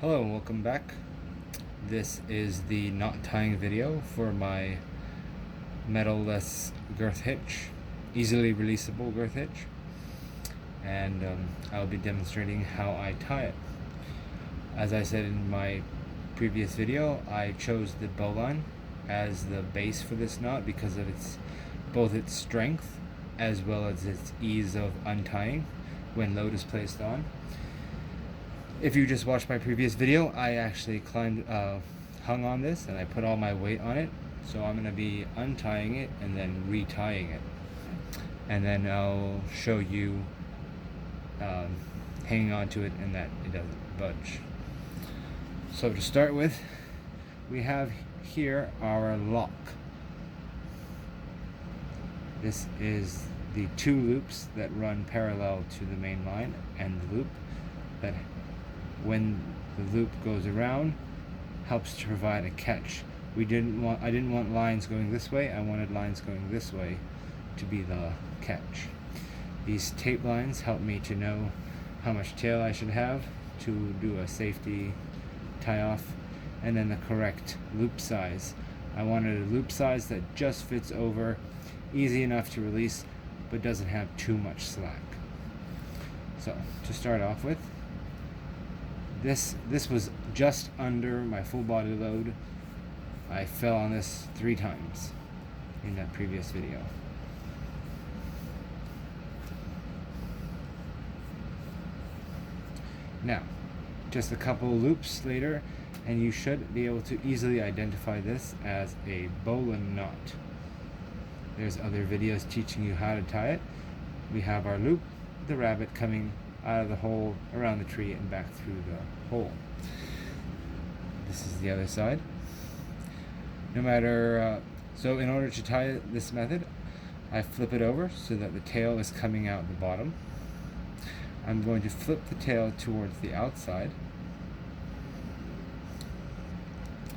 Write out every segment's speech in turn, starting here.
Hello and welcome back. This is the knot tying video for my metal-less girth hitch, easily releasable girth hitch, and I'll be demonstrating how I tie it. As I said in my previous video, I chose the bowline as the base for this knot because of both its strength as well as its ease of untying when load is placed on. If you just watched my previous video, I actually hung on this and I put all my weight on it. So I'm going to be untying it and then retying it. And then I'll show you hanging on to it and that it doesn't budge. So to start with, we have here our lock. This is the two loops that run parallel to the main line and the loop that, when the loop goes around, helps to provide a catch. I didn't want lines going this way, I wanted lines going this way to be the catch. These tape lines help me to know how much tail I should have to do a safety tie off, and then the correct loop size. I wanted a loop size that just fits over, easy enough to release, but doesn't have too much slack. So to start off with, this was just under my full body load. I fell on this 3 times in that previous video. Now, just a couple loops later, and you should be able to easily identify this as a bowline knot. There's other videos teaching you how to tie it. We have our loop, the rabbit coming out of the hole around the tree and back through the hole. This is the other side. So in order to tie this method, I flip it over so that the tail is coming out the bottom. I'm going to flip the tail towards the outside,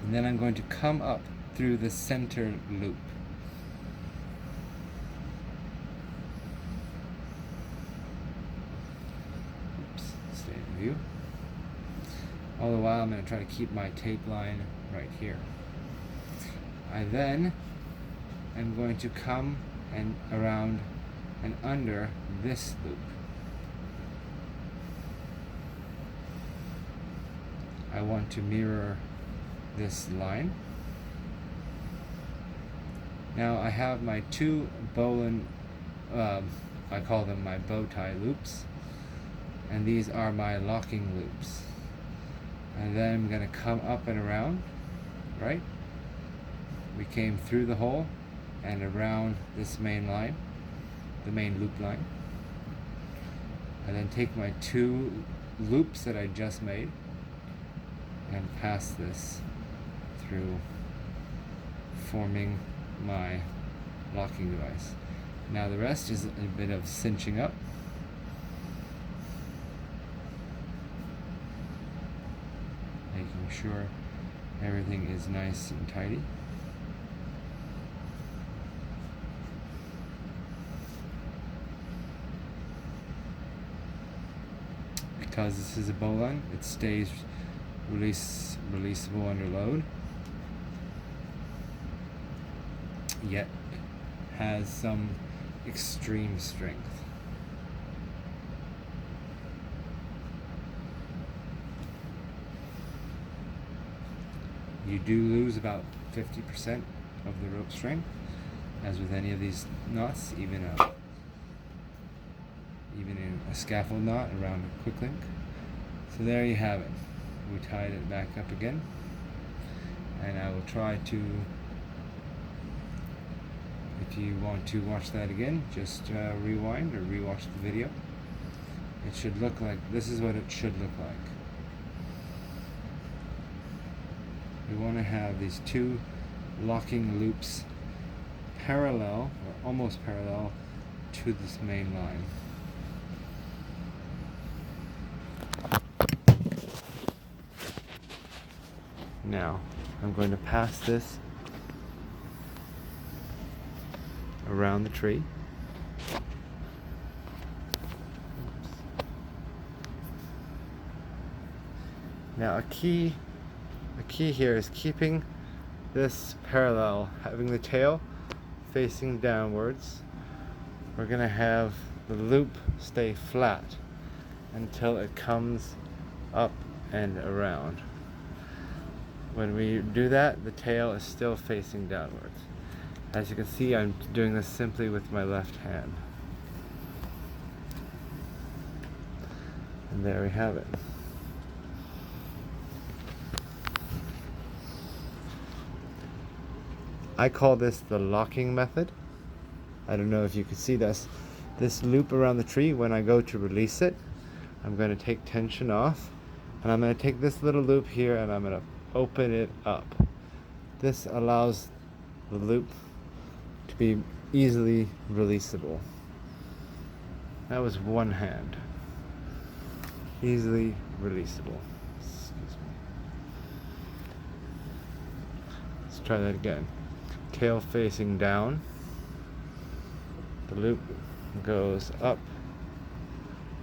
and then I'm going to come up through the center loop. Stay in view. All the while I'm going to try to keep my tape line right here. I then am going to come and around and under this loop. I want to mirror this line. Now I have my 2 bowline, I call them my bow tie loops, and these are my locking loops. And then I'm going to come up and around, right? We came through the hole and around this main line, the main loop line. And then take my 2 loops that I just made and pass this through, forming my locking device. Now the rest is a bit of cinching up. Making sure everything is nice and tidy. Because this is a bowline, it stays releasable under load, yet has some extreme strength. You do lose about 50% of the rope strength, as with any of these knots, even in a scaffold knot around a quick link. So there you have it. We tied it back up again, and I will try to, if you want to watch that again, just rewind or rewatch the video. It should look like, this is what it should look like. We want to have these 2 locking loops parallel, or almost parallel, to this main line. Now, I'm going to pass this around the tree. Now a key here is keeping this parallel, having the tail facing downwards. We're going to have the loop stay flat until it comes up and around. When we do that, the tail is still facing downwards. As you can see, I'm doing this simply with my left hand. And there we have it. I call this the locking method. I don't know if you can see this loop around the tree. When I go to release it, I'm going to take tension off, and I'm going to take this little loop here and I'm going to open it up. This allows the loop to be easily releasable. That was one hand. Easily releasable. Excuse me. Let's try that again. Tail facing down. The loop goes up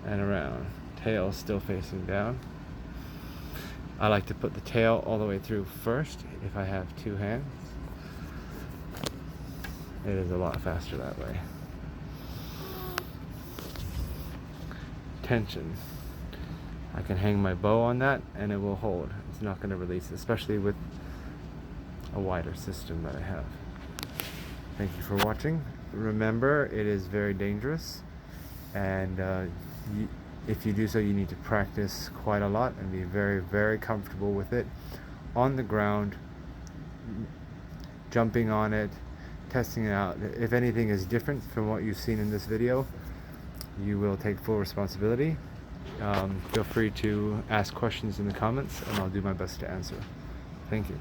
and around. Tail still facing down. I like to put the tail all the way through first if I have two hands. It is a lot faster that way. Tension. I can hang my bow on that and it will hold. It's not going to release, especially with a wider system that I have. Thank you for watching. Remember, it is very dangerous, and if you do so, you need to practice quite a lot and be very, very comfortable with it on the ground, jumping on it, testing it out. If anything is different from what you've seen in this video, you will take full responsibility. Feel free to ask questions in the comments and I'll do my best to answer. Thank you.